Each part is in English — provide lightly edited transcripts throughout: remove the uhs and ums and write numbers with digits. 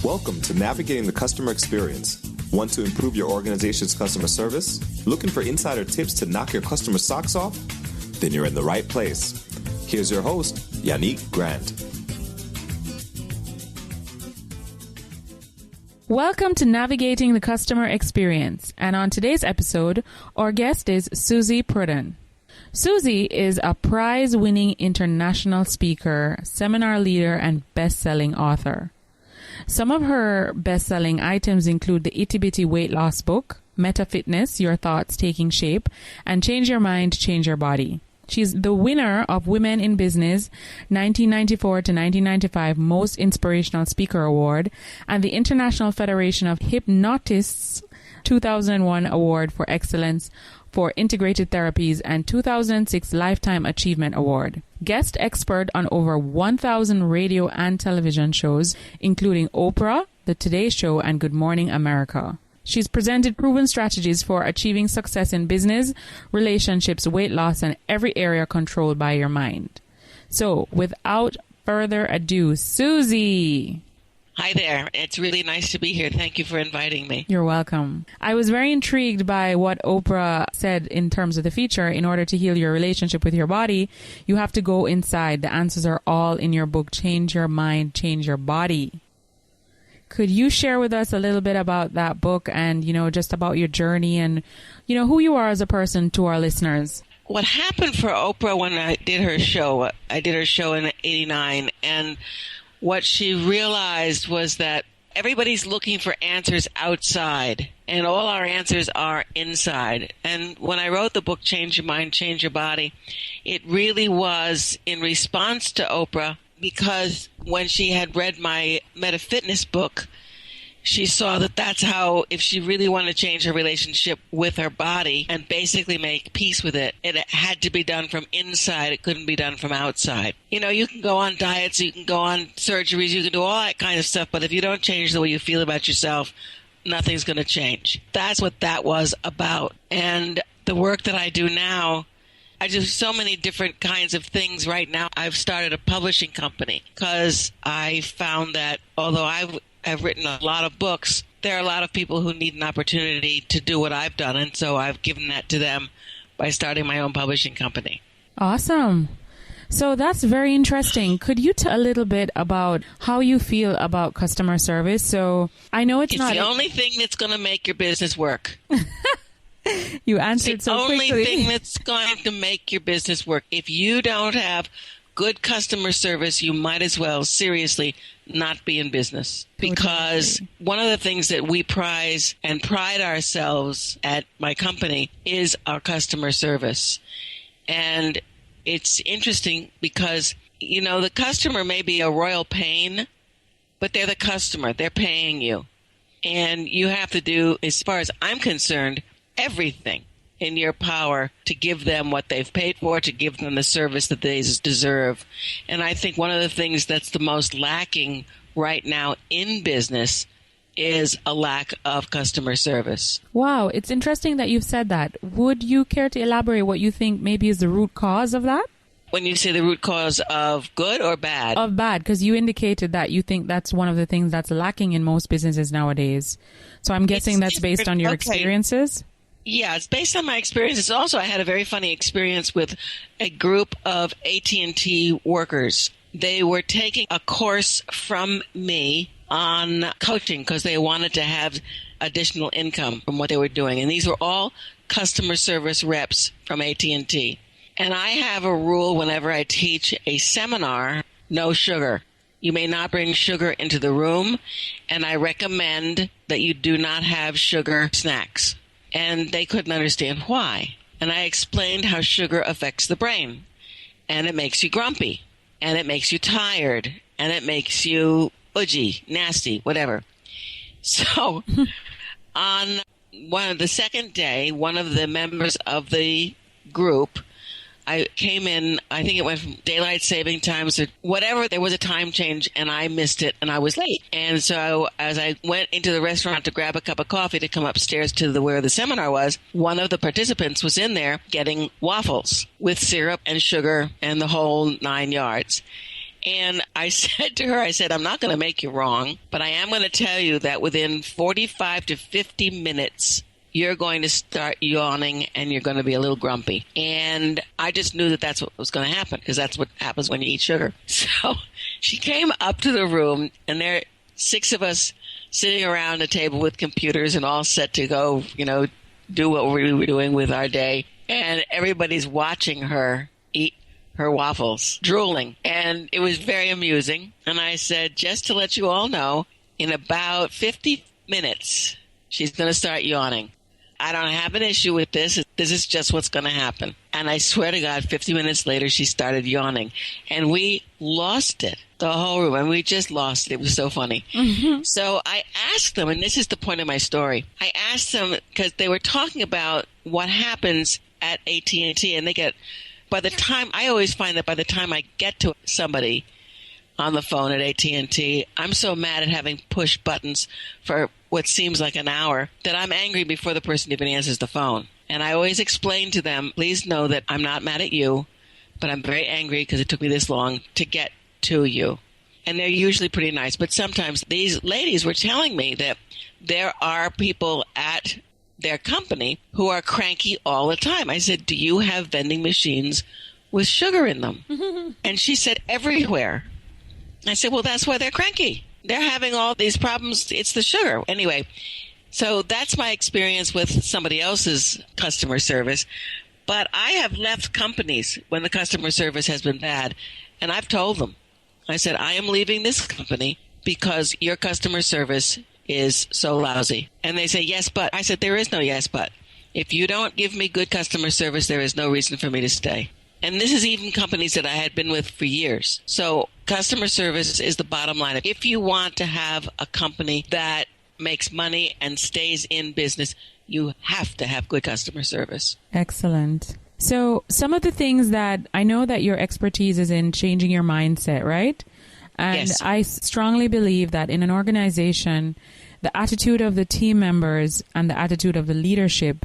Welcome to Navigating the Customer Experience. Want to improve your organization's customer service? Looking for insider tips to knock your customer socks off? Then you're in the right place. Here's your host, Yannick Grant. Welcome to Navigating the Customer Experience. And on today's episode, our guest is Suzy Prudden. Suzy is a prize-winning international speaker, seminar leader, and best-selling author. Some of her best-selling items include the Itty Bitty Weight Loss Book, Meta Fitness, Your Thoughts Taking Shape, and Change Your Mind, Change Your Body. She's the winner of Women in Business 1994 to 1995 Most Inspirational Speaker Award and the International Federation of Hypnotists 2001 Award for Excellence for Integrated Therapies and 2006 Lifetime Achievement Award. Guest expert on over 1,000 radio and television shows, including Oprah, The Today Show, and Good Morning America. She's presented proven strategies for achieving success in business, relationships, weight loss, and every area controlled by your mind. So, without further ado, Suzy. Hi there. It's really nice to be here. Thank you for inviting me. You're welcome. I was very intrigued by what Oprah said in terms of the feature. In order to heal your relationship with your body, you have to go inside. The answers are all in your book, Change Your Mind, Change Your Body. Could you share with us a little bit about that book and, just about your journey and, who you are as a person to our listeners? What happened for Oprah when I did her show in '89, and what she realized was that everybody's looking for answers outside, and all our answers are inside. And when I wrote the book, Change Your Mind, Change Your Body, it really was in response to Oprah, because when she had read my Meta Fitness book, she saw that that's how, if she really wanted to change her relationship with her body and basically make peace with it, it had to be done from inside. It couldn't be done from outside. You can go on diets, you can go on surgeries, you can do all that kind of stuff, but if you don't change the way you feel about yourself, nothing's going to change. That's what that was about. And the work that I do now, I do so many different kinds of things right now. I've started a publishing company because I found that although I've written a lot of books, there are a lot of people who need an opportunity to do what I've done, and so I've given that to them by starting my own publishing company. Awesome. So that's very interesting. Could you tell a little bit about how you feel about customer service? So I know it's not the only thing that's going to make your business work. You answered so quickly. It's the only thing that's going to make your business work. If you don't have good customer service, you might as well seriously not be in business. Because one of the things that we prize and pride ourselves at my company is our customer service. And it's interesting because, the customer may be a royal pain, but they're the customer. They're paying you. And you have to do, as far as I'm concerned, everything in your power to give them what they've paid for, to give them the service that they deserve. And I think one of the things that's the most lacking right now in business is a lack of customer service. Wow, it's interesting that you've said that. Would you care to elaborate what you think maybe is the root cause of that? When you say the root cause of good or bad? Of bad, because you indicated that you think that's one of the things that's lacking in most businesses nowadays. So I'm guessing that's based on your experiences? Yeah, it's based on my experiences. Also, I had a very funny experience with a group of AT&T workers. They were taking a course from me on coaching because they wanted to have additional income from what they were doing. And these were all customer service reps from AT&T. And I have a rule whenever I teach a seminar, no sugar. You may not bring sugar into the room, and I recommend that you do not have sugar snacks. And they couldn't understand why. And I explained how sugar affects the brain. And it makes you grumpy. And it makes you tired. And it makes you budgy, nasty, whatever. So on the second day, one of the members of the group, I came in, I think it went from daylight saving times to whatever. There was a time change and I missed it and I was late. And so as I went into the restaurant to grab a cup of coffee to come upstairs to where the seminar was, one of the participants was in there getting waffles with syrup and sugar and the whole 9 yards. And I said to her, I said, I'm not going to make you wrong, but I am going to tell you that within 45 to 50 minutes, you're going to start yawning and you're going to be a little grumpy. And I just knew that that's what was going to happen, because that's what happens when you eat sugar. So she came up to the room, and there are 6 of us sitting around a table with computers and all set to go, do what we were doing with our day. And everybody's watching her eat her waffles, drooling. And it was very amusing. And I said, just to let you all know, in about 50 minutes, she's going to start yawning. I don't have an issue with this. This is just what's going to happen. And I swear to God, 50 minutes later, she started yawning. And we lost it, the whole room. And we just lost it. It was so funny. Mm-hmm. So I asked them, and this is the point of my story. I asked them, because they were talking about what happens at AT&T. And I always find that by the time I get to somebody on the phone at AT&T, I'm so mad at having pushed buttons for what seems like an hour that I'm angry before the person even answers the phone. And I always explain to them, please know that I'm not mad at you, but I'm very angry because it took me this long to get to you. And they're usually pretty nice. But sometimes these ladies were telling me that there are people at their company who are cranky all the time. I said, do you have vending machines with sugar in them? And she said, everywhere. I said, well, that's why they're cranky. They're having all these problems. It's the sugar. Anyway, so that's my experience with somebody else's customer service. But I have left companies when the customer service has been bad. And I've told them, I said, I am leaving this company because your customer service is so lousy. And they say, yes, but. I said, there is no yes, but. If you don't give me good customer service, there is no reason for me to stay. And this is even companies that I had been with for years. So customer service is the bottom line. If you want to have a company that makes money and stays in business, you have to have good customer service. Excellent. So some of the things that I know that your expertise is in changing your mindset, right? And yes. I strongly believe that in an organization, the attitude of the team members and the attitude of the leadership,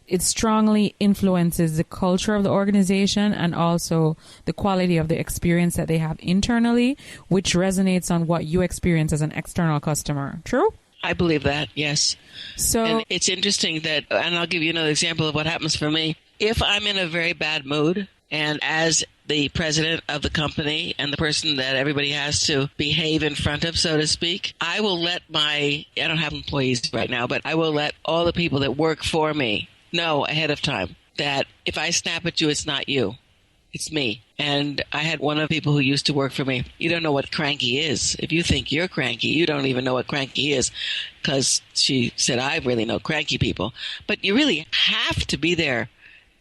it strongly influences the culture of the organization and also the quality of the experience that they have internally, which resonates on what you experience as an external customer. True? I believe that, yes. So, and it's interesting that, and I'll give you another example of what happens for me. If I'm in a very bad mood, and as the president of the company and the person that everybody has to behave in front of, so to speak, I will let I don't have employees right now, but I will let all the people that work for me know ahead of time that if I snap at you, it's not you. It's me. And I had one of the people who used to work for me. You don't know what cranky is. If you think you're cranky, you don't even know what cranky is. Because she said, I really know cranky people. But you really have to be there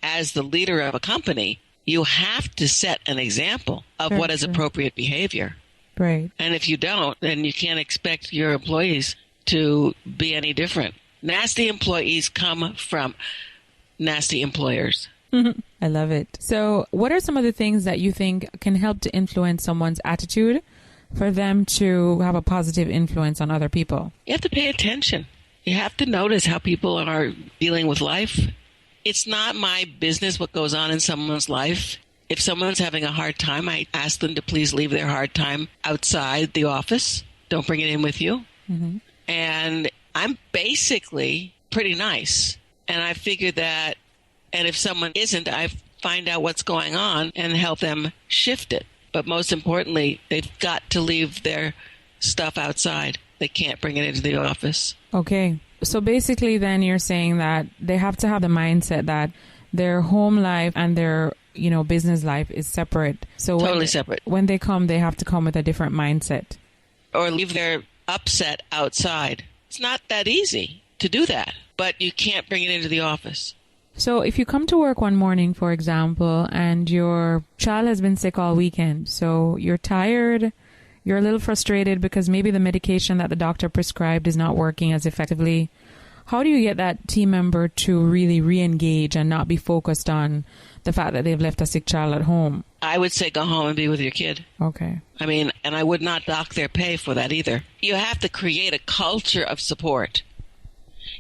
as the leader of a company. You have to set an example of what is appropriate behavior. Right. And if you don't, then you can't expect your employees to be any different. Nasty employees come from nasty employers. I love it. So what are some of the things that you think can help to influence someone's attitude for them to have a positive influence on other people? You have to pay attention. You have to notice how people are dealing with life. It's not my business what goes on in someone's life. If someone's having a hard time, I ask them to please leave their hard time outside the office. Don't bring it in with you. Mm-hmm. And I'm basically pretty nice. And I figure that, and if someone isn't, I find out what's going on and help them shift it. But most importantly, they've got to leave their stuff outside. They can't bring it into the office. Okay. So basically then you're saying that they have to have the mindset that their home life and their, business life is separate. So totally separate. When they come, they have to come with a different mindset. Or leave their upset outside. It's not that easy to do that, but you can't bring it into the office. So if you come to work one morning, for example, and your child has been sick all weekend, so you're tired, you're a little frustrated because maybe the medication that the doctor prescribed is not working as effectively, how do you get that team member to really re-engage and not be focused on the fact that they've left a sick child at home? I would say go home and be with your kid. Okay. And I would not dock their pay for that either. You have to create a culture of support.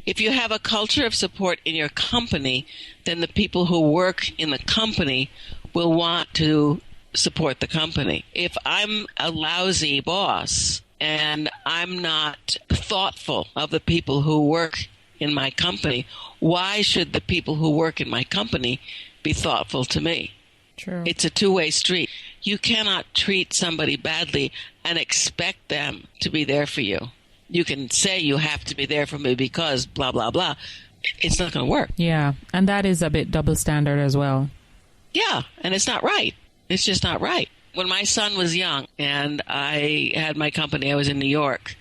If you have a culture of support in your company, then the people who work in the company will want to support the company. If I'm a lousy boss and I'm not thoughtful of the people who work in my company, why should the people who work in my company be thoughtful to me? True. It's a two-way street. You cannot treat somebody badly and expect them to be there for you. You can say you have to be there for me because blah, blah, blah. It's not going to work. Yeah, and that is a bit double standard as well. Yeah, and it's not right. It's just not right. When my son was young and I had my company, I was in New York,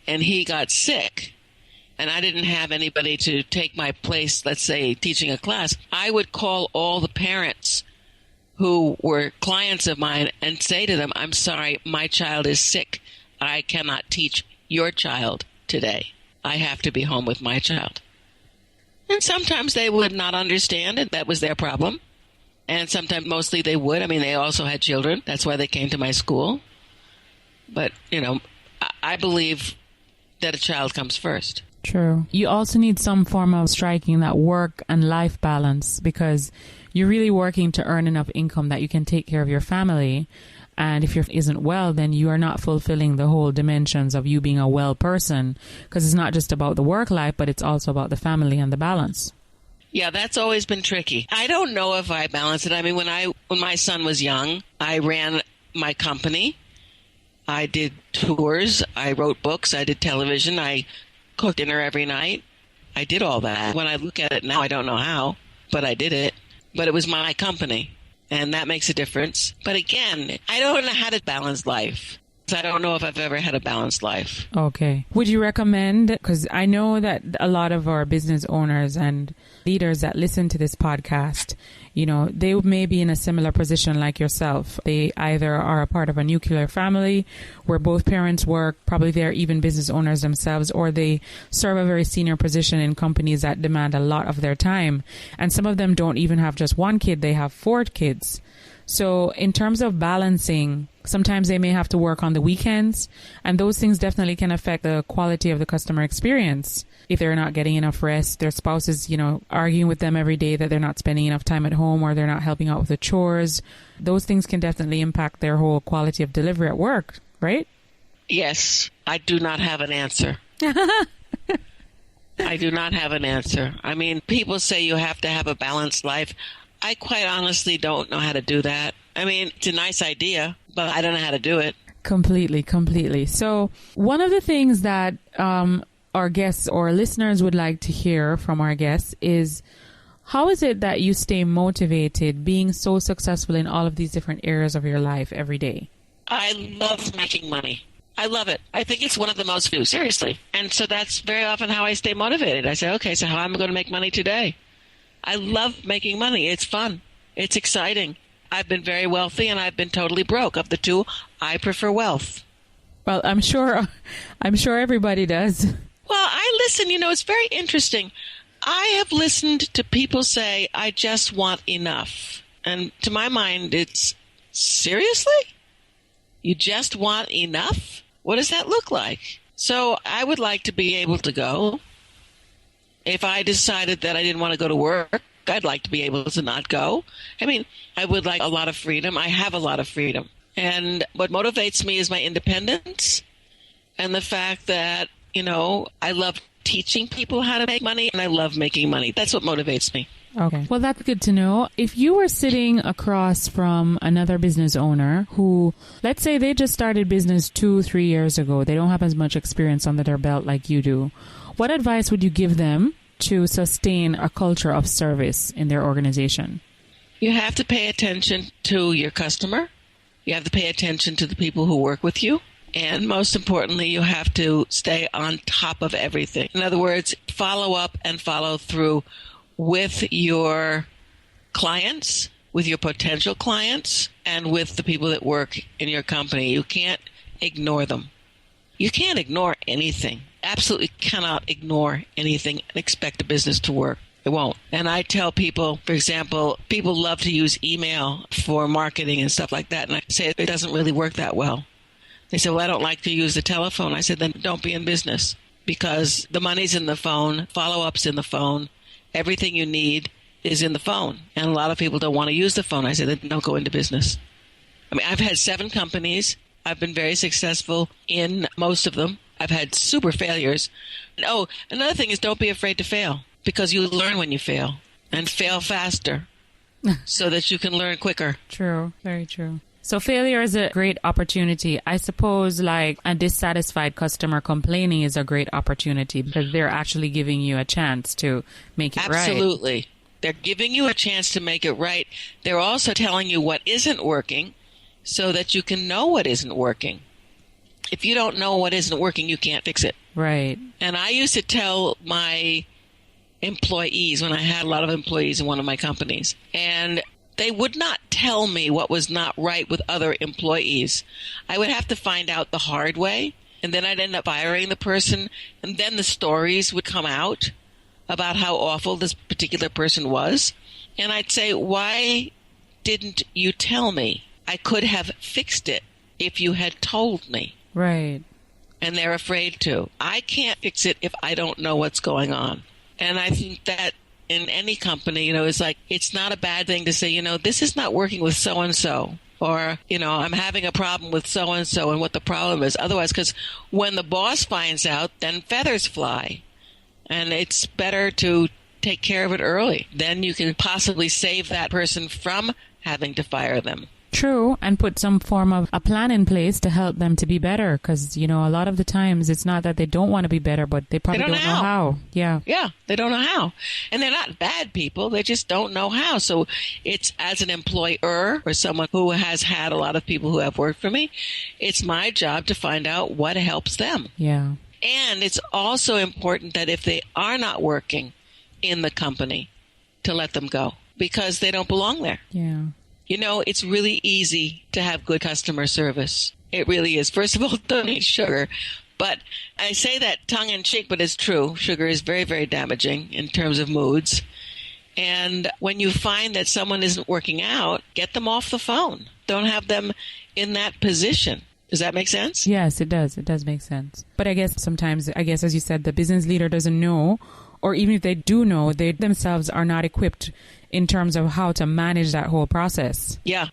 and he got sick, and I didn't have anybody to take my place, let's say, teaching a class, I would call all the parents who were clients of mine and say to them, I'm sorry, my child is sick. I cannot teach your child today. I have to be home with my child. And sometimes they would not understand it. That was their problem. And sometimes, mostly they would. I mean, they also had children. That's why they came to my school. But, I believe that a child comes first. True. You also need some form of striking that work and life balance, because you're really working to earn enough income that you can take care of your family. And if you isn't well, then you are not fulfilling the whole dimensions of you being a well person, because it's not just about the work life, but it's also about the family and the balance. Yeah, that's always been tricky. I don't know if I balance it. I mean, when my son was young, I ran my company. I did tours. I wrote books. I did television. I cooked dinner every night. I did all that. When I look at it now, I don't know how, but I did it. But it was my company, and that makes a difference. But again, I don't know how to balance life. I don't know if I've ever had a balanced life. Okay. Would you recommend, because I know that a lot of our business owners and leaders that listen to this podcast, they may be in a similar position like yourself. They either are a part of a nuclear family where both parents work, probably they're even business owners themselves, or they serve a very senior position in companies that demand a lot of their time. And some of them don't even have just one kid, they have 4 kids. So in terms of balancing, sometimes they may have to work on the weekends, and those things definitely can affect the quality of the customer experience. If they're not getting enough rest, their spouse is, arguing with them every day that they're not spending enough time at home, or they're not helping out with the chores. Those things can definitely impact their whole quality of delivery at work, right? Yes, I do not have an answer. I do not have an answer. I mean, people say you have to have a balanced life. I quite honestly don't know how to do that. I mean, it's a nice idea, but I don't know how to do it. Completely. So one of the things that our guests or listeners would like to hear from our guests is, how is it that you stay motivated being so successful in all of these different areas of your life every day? I love making money. I love it. I think it's one of the most few, seriously. And so that's very often how I stay motivated. I say, okay, so how am I going to make money today? I love making money. It's fun. It's exciting. I've been very wealthy and I've been totally broke. Of the two, I prefer wealth. Well, I'm sure everybody does. Well, I listen, it's very interesting. I have listened to people say, I just want enough. And to my mind, it's, seriously? You just want enough? What does that look like? So I would like to be able to go. If I decided that I didn't want to go to work, I'd like to be able to not go. I mean, I would like a lot of freedom. I have a lot of freedom. And what motivates me is my independence and the fact that, I love teaching people how to make money, and I love making money. That's what motivates me. Okay. Well, that's good to know. If you were sitting across from another business owner who, let's say they just started business 2-3 years ago, they don't have as much experience under their belt like you do, what advice would you give them to sustain a culture of service in their organization? You have to pay attention to your customer. You have to pay attention to the people who work with you. And most importantly, you have to stay on top of everything. In other words, follow up and follow through with your clients, with your potential clients, and with the people that work in your company. You can't ignore them. You can't ignore anything. Absolutely cannot ignore anything and expect a business to work. It won't. And I tell people, for example, people love to use email for marketing and stuff like that. And I say it doesn't really work that well. They say, well, I don't like to use the telephone. I said, then don't be in business, because the money's in the phone, follow-up's in the phone, everything you need is in the phone. And a lot of people don't want to use the phone. I said, then don't go into business. I mean, I've had 7 companies. I've been very successful in most of them. I've had super failures. Oh, another thing is don't be afraid to fail, because you learn when you fail, and fail faster so that you can learn quicker. True. Very true. So failure is a great opportunity. I suppose like a dissatisfied customer complaining is a great opportunity because they're actually giving you a chance to make it right. Absolutely. They're giving you a chance to make it right. They're also telling you what isn't working so that you can know what isn't working. If you don't know what isn't working, you can't fix it. Right. And I used to tell my employees, when I had a lot of employees in one of my companies, and they would not tell me what was not right with other employees. I would have to find out the hard way, and then I'd end up firing the person, and then the stories would come out about how awful this particular person was. And I'd say, why didn't you tell me? I could have fixed it if you had told me. Right. And they're afraid to. I can't fix it if I don't know what's going on. And I think that in any company, it's like, it's not a bad thing to say, this is not working with so-and-so. Or, I'm having a problem with so-and-so and what the problem is. Otherwise, because when the boss finds out, then feathers fly. And it's better to take care of it early. Then you can possibly save that person from having to fire them. True, and put some form of a plan in place to help them to be better. Because, a lot of the times it's not that they don't want to be better, but they probably don't know how. Yeah. Yeah, they don't know how. And they're not bad people. They just don't know how. So it's, as an employer or someone who has had a lot of people who have worked for me, it's my job to find out what helps them. Yeah. And it's also important that if they are not working in the company, to let them go, because they don't belong there. Yeah. It's really easy to have good customer service. It really is. First of all, don't eat sugar. But I say that tongue in cheek, but it's true. Sugar is very, very damaging in terms of moods. And when you find that someone isn't working out, get them off the phone. Don't have them in that position. Does that make sense? Yes, it does. It does make sense. But I guess sometimes, as you said, the business leader doesn't know, or even if they do know, they themselves are not equipped in terms of how to manage that whole process. Yeah.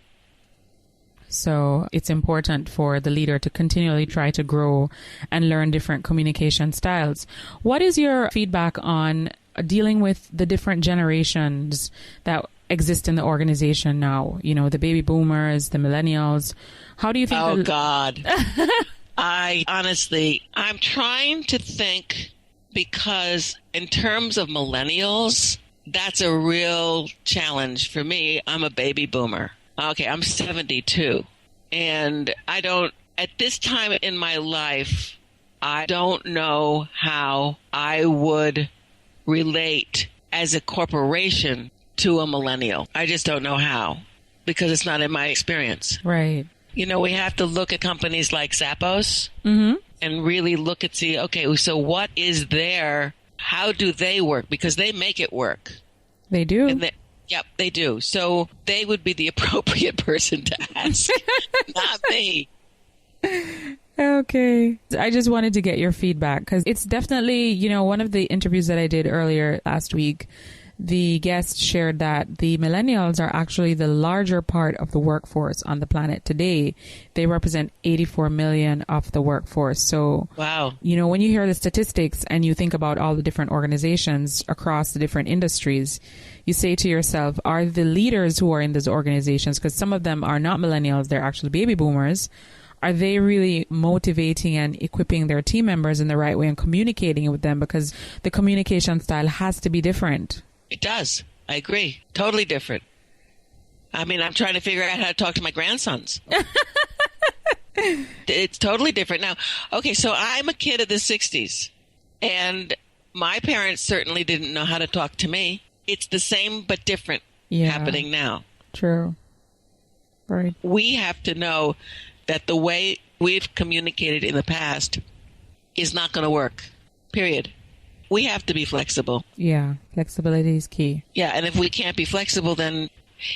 So it's important for the leader to continually try to grow and learn different communication styles. What is your feedback on dealing with the different generations that exist in the organization now? The baby boomers, the millennials. How do you think? Oh, God. I'm trying to think, because in terms of millennials, that's a real challenge for me. I'm a baby boomer. Okay, I'm 72. And at this time in my life, I don't know how I would relate as a corporation to a millennial. I just don't know how, because it's not in my experience. Right. We have to look at companies like Zappos and really look at, okay, so what is how do they work? Because they make it work. They do. Yep, they do. So they would be the appropriate person to ask, not me. Okay. I just wanted to get your feedback, because it's definitely, one of the interviews that I did earlier last week, the guest shared that the millennials are actually the larger part of the workforce on the planet today. They represent 84 million of the workforce. So, wow. When you hear the statistics and you think about all the different organizations across the different industries, you say to yourself, are the leaders who are in those organizations, because some of them are not millennials, they're actually baby boomers, are they really motivating and equipping their team members in the right way and communicating with them? Because the communication style has to be different. It does. I agree. Totally different. I'm trying to figure out how to talk to my grandsons. It's totally different. Now, okay, so I'm a kid of the 60s, and my parents certainly didn't know how to talk to me. It's the same but different happening now. True. Right. We have to know that the way we've communicated in the past is not going to work, period. We have to be flexible. Yeah, flexibility is key. Yeah, and if we can't be flexible, then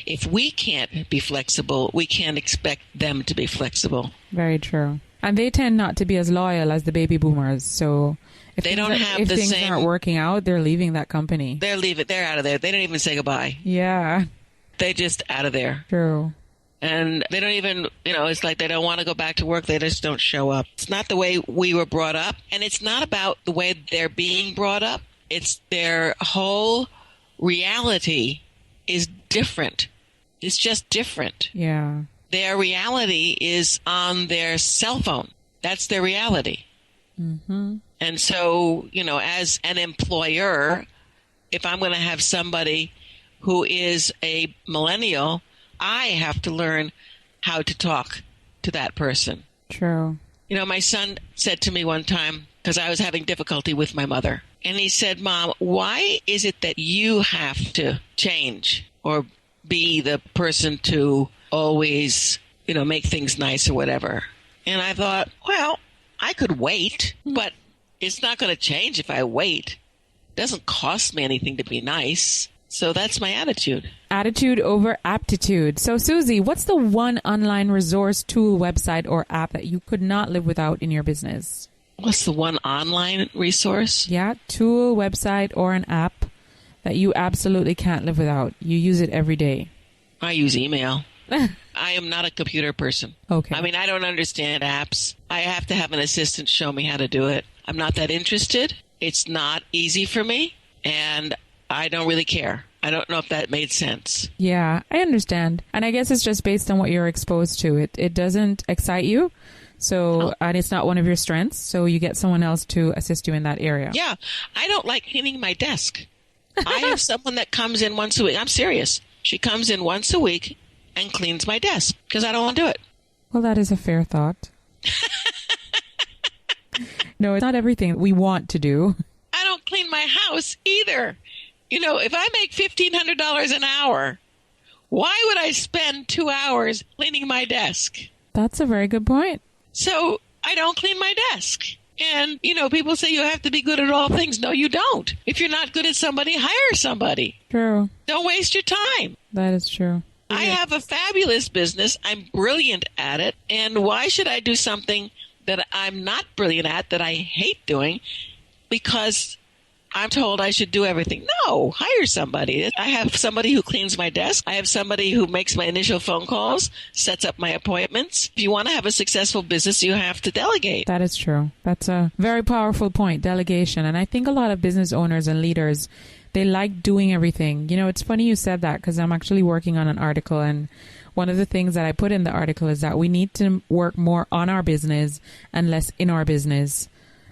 if we can't be flexible, we can't expect them to be flexible. Very true. And they tend not to be as loyal as the baby boomers. So if things aren't working out, they're leaving that company. They're out of there. They don't even say goodbye. Yeah. They're just out of there. True. And they don't even, it's like they don't want to go back to work. They just don't show up. It's not the way we were brought up. And it's not about the way they're being brought up. It's their whole reality is different. It's just different. Yeah. Their reality is on their cell phone. That's their reality. Mm-hmm. And so, as an employer, if I'm going to have somebody who is a millennial, I have to learn how to talk to that person. True. My son said to me one time, because I was having difficulty with my mother, and he said, Mom, why is it that you have to change or be the person to always, make things nice or whatever? And I thought, well, I could wait, but it's not going to change if I wait. It doesn't cost me anything to be nice. So that's my attitude. Attitude over aptitude. So, Suzy, what's the one online resource, tool, website, or app that you could not live without in your business? What's the one online resource? Yeah, tool, website, or an app that you absolutely can't live without. You use it every day. I use email. I am not a computer person. Okay. I mean, I don't understand apps. I have to have an assistant show me how to do it. I'm not that interested. It's not easy for me, and I don't really care. I don't know if that made sense. Yeah, I understand. And I guess it's just based on what you're exposed to. It doesn't excite you. So, and it's not one of your strengths. So you get someone else to assist you in that area. Yeah. I don't like cleaning my desk. I have someone that comes in once a week. I'm serious. She comes in once a week and cleans my desk because I don't want to do it. Well, that is a fair thought. No, it's not everything we want to do. I don't clean my house either. If I make $1,500 an hour, why would I spend 2 hours cleaning my desk? That's a very good point. So I don't clean my desk. And, people say you have to be good at all things. No, you don't. If you're not good at somebody, hire somebody. True. Don't waste your time. That is true. I have a fabulous business. I'm brilliant at it. And why should I do something that I'm not brilliant at, that I hate doing, because I'm told I should do everything? No, hire somebody. I have somebody who cleans my desk. I have somebody who makes my initial phone calls, sets up my appointments. If you want to have a successful business, you have to delegate. That is true. That's a very powerful point, delegation. And I think a lot of business owners and leaders, they like doing everything. It's funny you said that, because I'm actually working on an article, and one of the things that I put in the article is that we need to work more on our business and less in our business.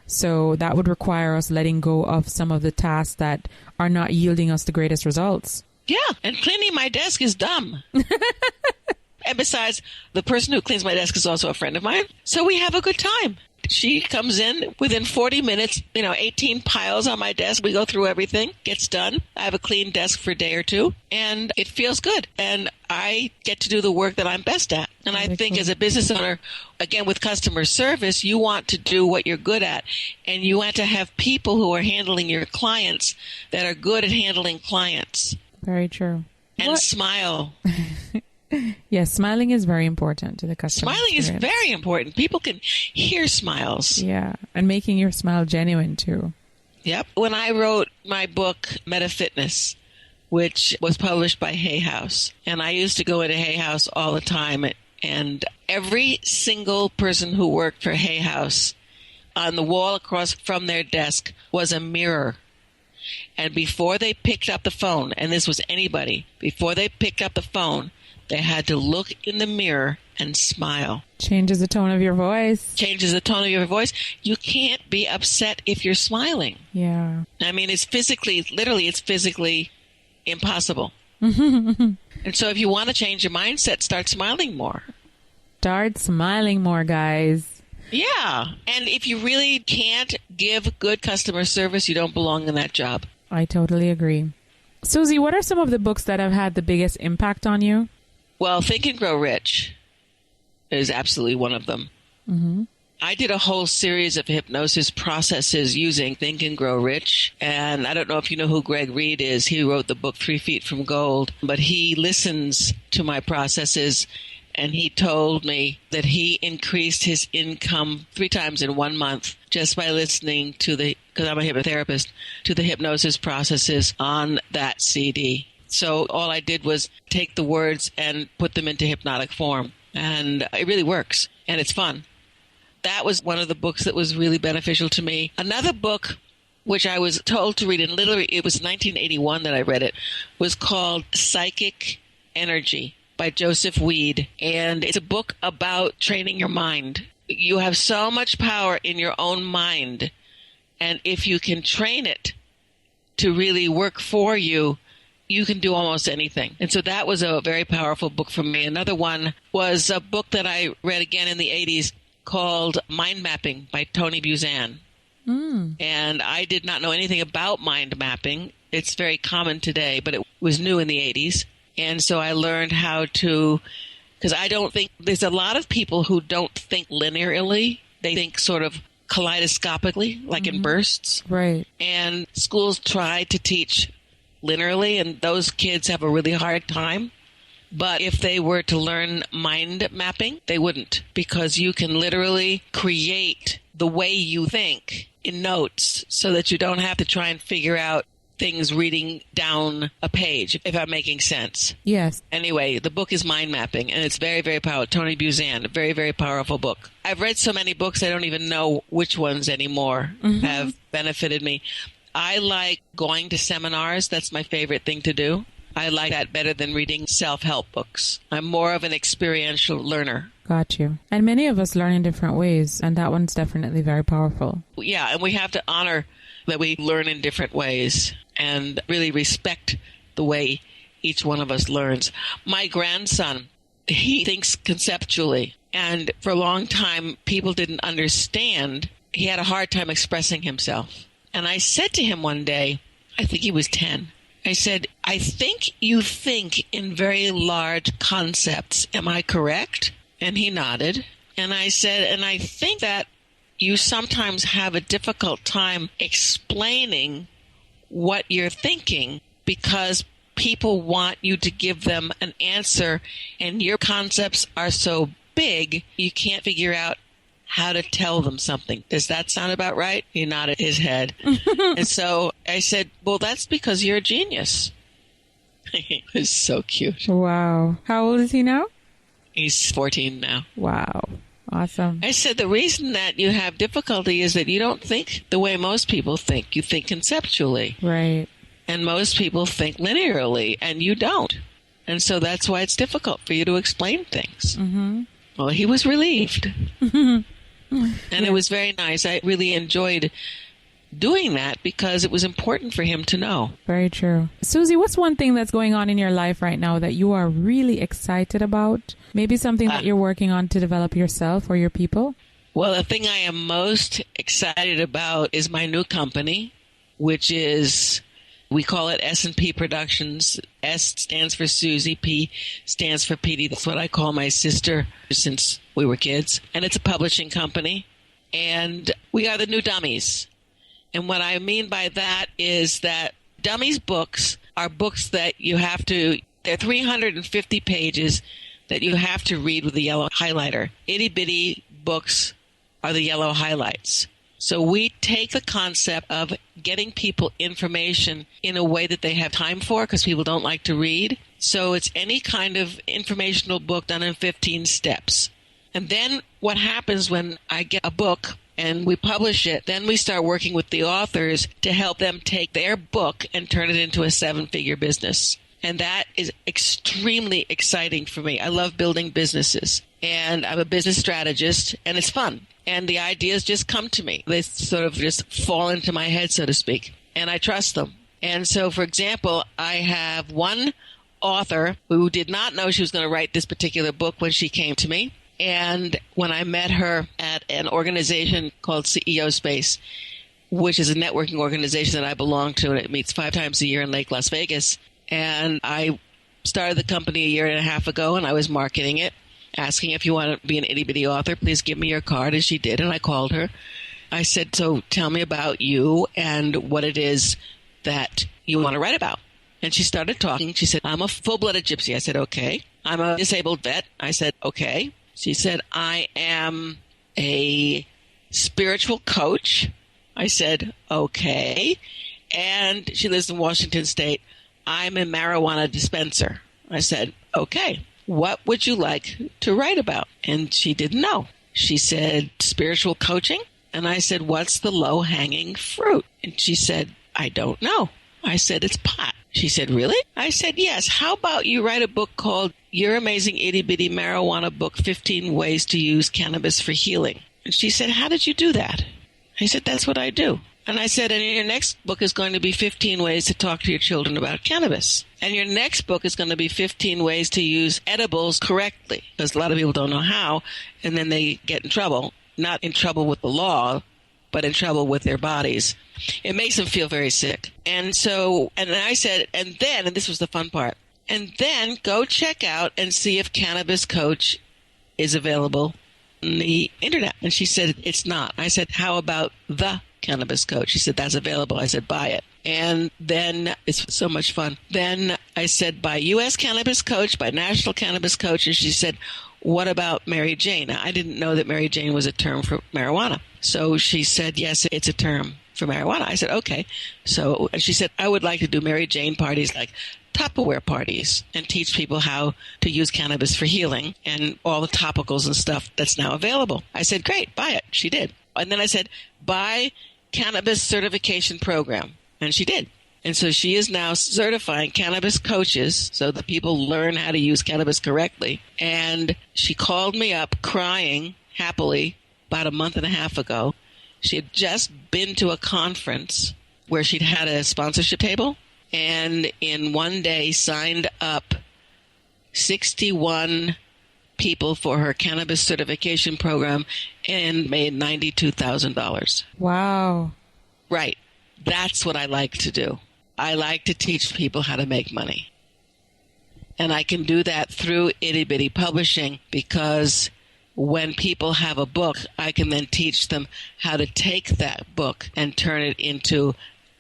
So that would require us letting go of some of the tasks that are not yielding us the greatest results. Yeah, and cleaning my desk is dumb. And besides, the person who cleans my desk is also a friend of mine, so we have a good time. She comes in within 40 minutes, 18 piles on my desk. We go through everything, gets done. I have a clean desk for a day or two, and it feels good. And I get to do the work that I'm best at. And I think as a business owner, again, with customer service, you want to do what you're good at. And you want to have people who are handling your clients that are good at handling clients. Very true. And smile. Yes, smiling is very important to the customer. Smiling experience is very important. People can hear smiles. Yeah, and making your smile genuine too. Yep. When I wrote my book, Meta Fitness, which was published by Hay House, and I used to go into Hay House all the time, and every single person who worked for Hay House, on the wall across from their desk was a mirror. And before they picked up the phone, and this was anybody, before they picked up the phone, they had to look in the mirror and smile. Changes the tone of your voice. Changes the tone of your voice. You can't be upset if you're smiling. Yeah. I mean, it's physically impossible. And so if you want to change your mindset, start smiling more. Start smiling more, guys. Yeah. And if you really can't give good customer service, you don't belong in that job. I totally agree. Suzy, what are some of the books that have had the biggest impact on you? Well, Think and Grow Rich is absolutely one of them. Mm-hmm. I did a whole series of hypnosis processes using Think and Grow Rich. And I don't know if you know who Greg Reed is. He wrote the book 3 Feet from Gold. But he listens to my processes, and he told me that he increased his income 3 times in 1 month just by listening to because I'm a hypnotherapist, to the hypnosis processes on that CD. So all I did was take the words and put them into hypnotic form. And it really works. And it's fun. That was one of the books that was really beneficial to me. Another book, which I was told to read, and literally it was 1981 that I read it, was called Psychic Energy by Joseph Weed. And it's a book about training your mind. You have so much power in your own mind. And if you can train it to really work for you, you can do almost anything. And so that was a very powerful book for me. Another one was a book that I read again in the 80s called Mind Mapping by Tony Buzan. And I did not know anything about mind mapping. It's very common today, but it was new in the 80s. And so I learned how to, because I don't think, there's a lot of people who don't think linearly. They think sort of kaleidoscopically, like in bursts. Right. And schools try to teach linearly, and those kids have a really hard time. But if they were to learn mind mapping, they wouldn't, because you can literally create the way you think in notes so that you don't have to try and figure out things reading down a page, if I'm making sense. Yes. Anyway, the book is Mind Mapping, and it's very, very powerful. Tony Buzan, a very, very powerful book. I've read so many books, I don't even know which ones anymore have benefited me. I like going to seminars. That's my favorite thing to do. I like that better than reading self-help books. I'm more of an experiential learner. Got you. And many of us learn in different ways, and that one's definitely very powerful. Yeah, and we have to honor that we learn in different ways and really respect the way each one of us learns. My grandson, he thinks conceptually, and for a long time, people didn't understand. He had a hard time expressing himself. And I said to him one day, I think he was 10, I said, I think you think in very large concepts. Am I correct? And he nodded. And I said, and I think that you sometimes have a difficult time explaining what you're thinking because people want you to give them an answer and your concepts are so big, you can't figure out how to tell them something. Does that sound about right? He nodded his head. And so I said, well, that's because you're a genius. It was so cute. Wow. How old is he now? He's 14 now. Wow. Awesome. I said, the reason that you have difficulty is that you don't think the way most people think. You think conceptually. Right. And most people think linearly, and you don't. And so that's why it's difficult for you to explain things. Well, he was relieved. And it was very nice. I really enjoyed doing that because it was important for him to know. Very true. Suzy, what's one thing that's going on in your life right now that you are really excited about? Maybe something that you're working on to develop yourself or your people? Well, the thing I am most excited about is my new company, which is, we call it S&P Productions. S stands for Suzy, P stands for Petey. That's what I call my sister since we were kids. And it's a publishing company. And we are the new dummies. And what I mean by that is that dummies books are books that you have to, they're 350 pages that you have to read with a yellow highlighter. Itty bitty books are the yellow highlights. So we take the concept of getting people information in a way that they have time for because people don't like to read. So it's any kind of informational book done in 15 steps. And then what happens when I get a book and we publish it, then we start working with the authors to help them take their book and turn it into a 7-figure business. And that is extremely exciting for me. I love building businesses. And I'm a business strategist, and it's fun. And the ideas just come to me. They sort of just fall into my head, so to speak. And I trust them. And so, for example, I have one author who did not know she was going to write this particular book when she came to me. And when I met her at an organization called CEO Space, which is a networking organization that I belong to, and it meets 5 times a year in Lake Las Vegas. And I started the company a year and a half ago, and I was marketing it, asking if you want to be an itty-bitty author, please give me your card. And she did, and I called her. I said, so tell me about you and what it is that you want to write about. And she started talking. She said, I'm a full-blooded gypsy. I said, okay. I'm a disabled vet. I said, okay. She said, I am a spiritual coach. I said, okay. And she lives in Washington State. I'm a marijuana dispenser. I said, okay, what would you like to write about? And she didn't know. She said, spiritual coaching. And I said, what's the low-hanging fruit? And she said, I don't know. I said, it's pot. She said, really? I said, yes. How about you write a book called Your Amazing Itty Bitty Marijuana Book, 15 Ways to Use Cannabis for Healing. And she said, how did you do that? I said, that's what I do. And I said, and your next book is going to be 15 ways to talk to your children about cannabis. And your next book is going to be 15 ways to use edibles correctly. Because a lot of people don't know how, and then they get in trouble. Not in trouble with the law, but in trouble with their bodies. It makes them feel very sick. And so, and I said, and this was the fun part, and then go check out and see if Cannabis Coach is available on the internet. And she said, it's not. I said, how about the Cannabis Coach? She said, that's available. I said, buy it. And then it's so much fun. Then I said, buy U.S. Cannabis Coach, buy National Cannabis Coach. And she said, what about Mary Jane? Now, I didn't know that Mary Jane was a term for marijuana. So she said, yes, it's a term for marijuana. I said, okay. So she said, I would like to do Mary Jane parties like Tupperware parties and teach people how to use cannabis for healing and all the topicals and stuff that's now available. I said, great, buy it. She did. And then I said, buy Cannabis Certification Program. And she did. And so she is now certifying cannabis coaches so that people learn how to use cannabis correctly. And she called me up crying happily about a month and a half ago. She had just been to a conference where she'd had a sponsorship table and in one day signed up 61 people for her cannabis certification program and made $92,000. Wow. Right. That's what I like to do. I like to teach people how to make money. And I can do that through Itty Bitty Publishing because when people have a book, I can then teach them how to take that book and turn it into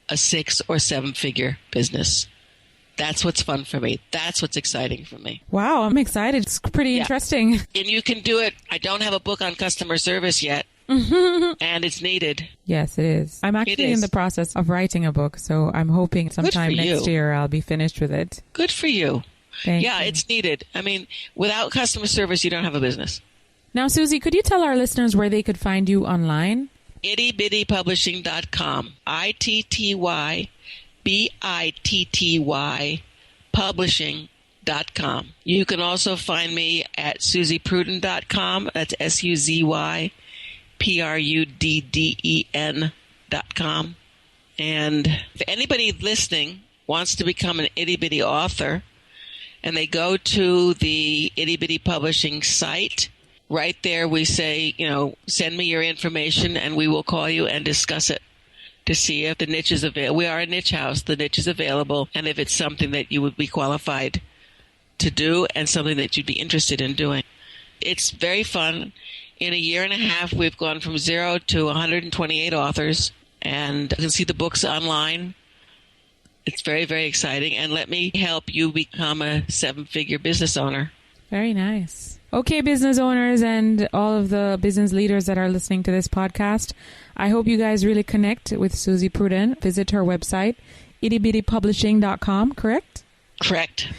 a 6 or 7 figure business. That's what's fun for me. That's what's exciting for me. Wow, I'm excited. It's pretty interesting. And you can do it. I don't have a book on customer service yet. And it's needed. Yes, it is. I'm actually in the process of writing a book, so I'm hoping sometime next year I'll be finished with it. Good for you. Thank you. It's needed. I mean, without customer service, you don't have a business. Now, Suzy, could you tell our listeners where they could find you online? ittybittypublishing.com. ITTYBITTY publishing.com. You can also find me at SuzyPrudden.com. That's SuzyPrudden.com. And if anybody listening wants to become an itty bitty author and they go to the Itty Bitty Publishing site, right there we say, send me your information and we will call you and discuss it to see if the niche is available. We are a niche house. The niche is available. And if it's something that you would be qualified to do and something that you'd be interested in doing. It's very fun. In a year and a half, we've gone from 0 to 128 authors. And you can see the books online. It's very, very exciting. And let me help you become a 7-figure business owner. Very nice. Okay, business owners and all of the business leaders that are listening to this podcast, I hope you guys really connect with Suzy Prudden. Visit her website, ittybittypublishing.com, correct? Correct.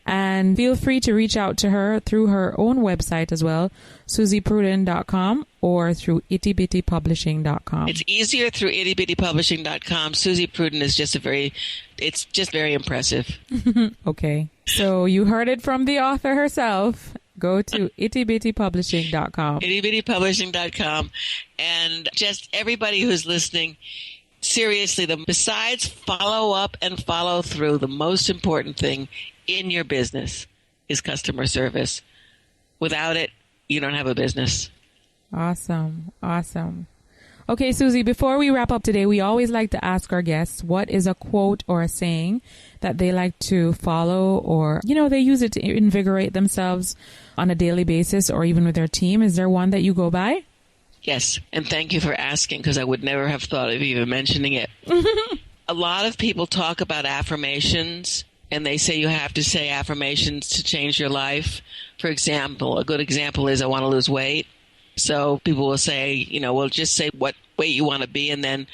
And feel free to reach out to her through her own website as well, suzyprudden.com, or through ittybittypublishing.com. It's easier through ittybittypublishing.com. Suzy Prudden is just very impressive. Okay. So you heard it from the author herself. Go to ittybittypublishing.com. ittybittypublishing.com. And just everybody who's listening, seriously, besides follow up and follow through, the most important thing in your business is customer service. Without it, you don't have a business. Awesome. Awesome. Okay, Suzy, before we wrap up today, we always like to ask our guests what is a quote or a saying that they like to follow or, they use it to invigorate themselves on a daily basis or even with their team. Is there one that you go by? Yes, and thank you for asking because I would never have thought of even mentioning it. A lot of people talk about affirmations and they say you have to say affirmations to change your life. For example, a good example is I want to lose weight. So people will say, just say what weight you want to be and then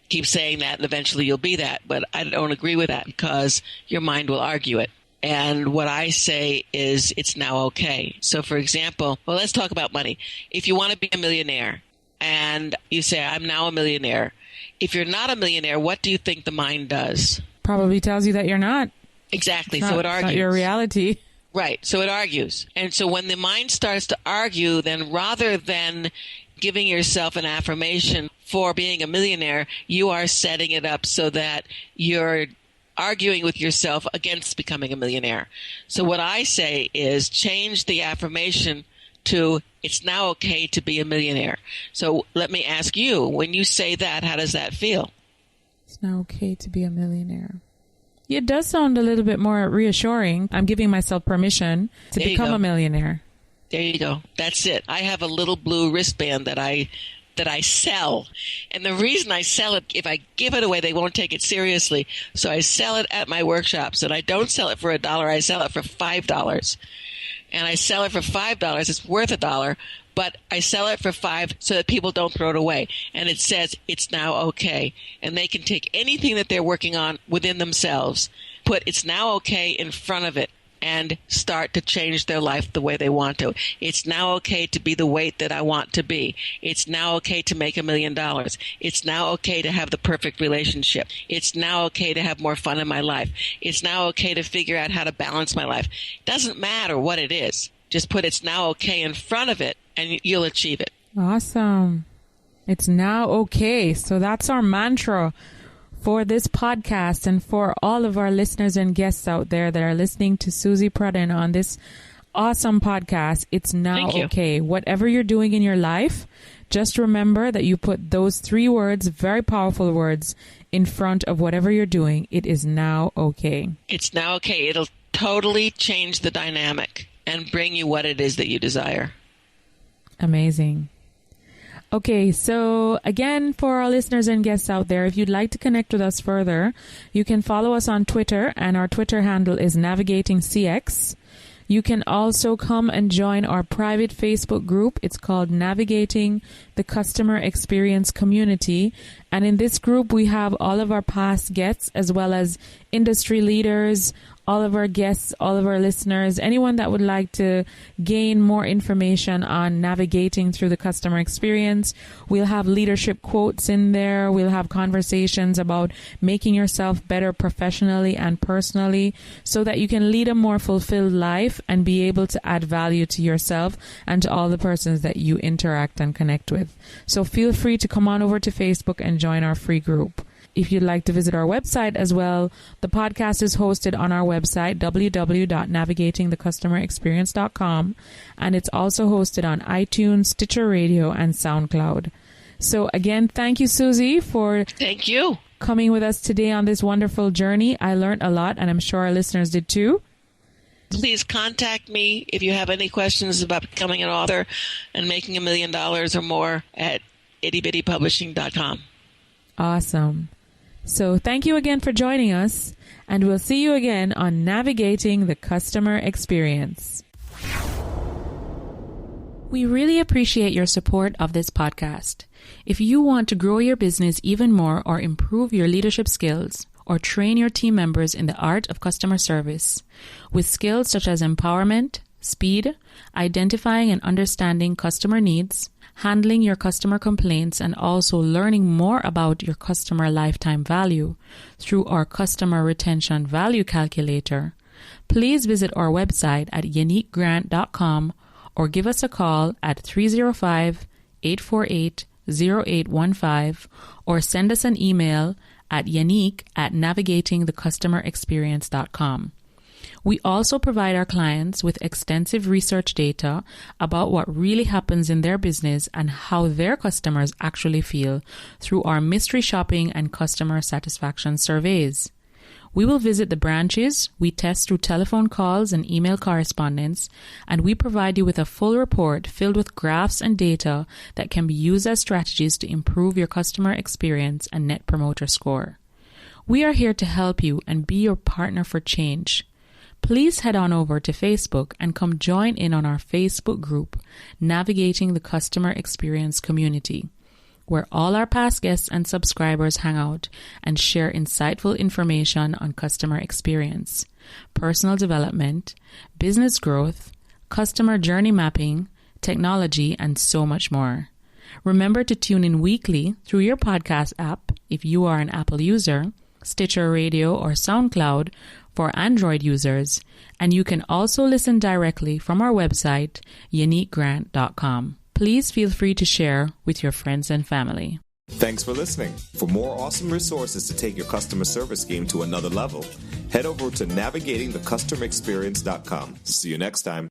keep saying that and eventually you'll be that. But I don't agree with that because your mind will argue it. And what I say is it's now okay. So, for example, well, let's talk about money. If you want to be a millionaire and you say, I'm now a millionaire. If you're not a millionaire, what do you think the mind does? Probably tells you that you're not. Exactly. So it argues. It's not your reality. Right. So it argues. And so when the mind starts to argue, then rather than giving yourself an affirmation for being a millionaire, you are setting it up so that you're arguing with yourself against becoming a millionaire. So what I say is change the affirmation to it's now okay to be a millionaire. So let me ask you, when you say that, how does that feel? It's now okay to be a millionaire. It does sound a little bit more reassuring. I'm giving myself permission to become a millionaire. There you go. That's it. I have a little blue wristband that I sell. And the reason I sell it, if I give it away, they won't take it seriously. So I sell it at my workshops. And I don't sell it for $1. I sell it for $5. And I sell it for $5. It's worth $1. But I sell it for $5 so that people don't throw it away. And it says it's now okay. And they can take anything that they're working on within themselves, put it's now okay in front of it, and start to change their life the way they want to. It's now okay to be the weight that I want to be. It's now okay to make $1 million. It's now okay to have the perfect relationship. It's now okay to have more fun in my life. It's now okay to figure out how to balance my life. Doesn't matter what it is. Just put it's now okay in front of it and you'll achieve it. Awesome. It's now okay. So that's our mantra for this podcast and for all of our listeners and guests out there that are listening to Suzy Prudden on this awesome podcast. It's now okay. Whatever you're doing in your life, just remember that you put those 3 words, very powerful words, in front of whatever you're doing. It is now okay. It's now okay. It'll totally change the dynamic and bring you what it is that you desire. Amazing. Okay, so again, for our listeners and guests out there, if you'd like to connect with us further, you can follow us on Twitter, and our Twitter handle is NavigatingCX. You can also come and join our private Facebook group. It's called Navigating the Customer Experience Community. And in this group, we have all of our past guests as well as industry leaders, all of our guests, all of our listeners, anyone that would like to gain more information on navigating through the customer experience. We'll have leadership quotes in there. We'll have conversations about making yourself better professionally and personally so that you can lead a more fulfilled life and be able to add value to yourself and to all the persons that you interact and connect with. So feel free to come on over to Facebook and join our free group. If you'd like to visit our website as well, the podcast is hosted on our website, www.navigatingthecustomerexperience.com, and it's also hosted on iTunes, Stitcher Radio, and SoundCloud. So again, thank you, Suzy, for coming with us today on this wonderful journey. I learned a lot, and I'm sure our listeners did too. Please contact me if you have any questions about becoming an author and making $1 million or more at ittybittypublishing.com. Awesome. So thank you again for joining us, and we'll see you again on Navigating the Customer Experience. We really appreciate your support of this podcast. If you want to grow your business even more or improve your leadership skills or train your team members in the art of customer service with skills such as empowerment, speed, identifying and understanding customer needs, handling your customer complaints, and also learning more about your customer lifetime value through our customer retention value calculator, please visit our website at uniquegrant.com or give us a call at 305-848-0815 or send us an email at unique@navigatingthecustomerexperience.com. We also provide our clients with extensive research data about what really happens in their business and how their customers actually feel through our mystery shopping and customer satisfaction surveys. We will visit the branches, we test through telephone calls and email correspondence, and we provide you with a full report filled with graphs and data that can be used as strategies to improve your customer experience and Net Promoter Score. We are here to help you and be your partner for change. Please head on over to Facebook and come join in on our Facebook group, Navigating the Customer Experience Community. where all our past guests and subscribers hang out and share insightful information on customer experience, personal development, business growth, customer journey mapping, technology, and so much more. Remember to tune in weekly through your podcast app if you are an Apple user, Stitcher Radio, or SoundCloud for Android users, and you can also listen directly from our website, uniquegrant.com. Please feel free to share with your friends and family. Thanks for listening. For more awesome resources to take your customer service game to another level, head over to navigatingthecustomerexperience.com. See you next time.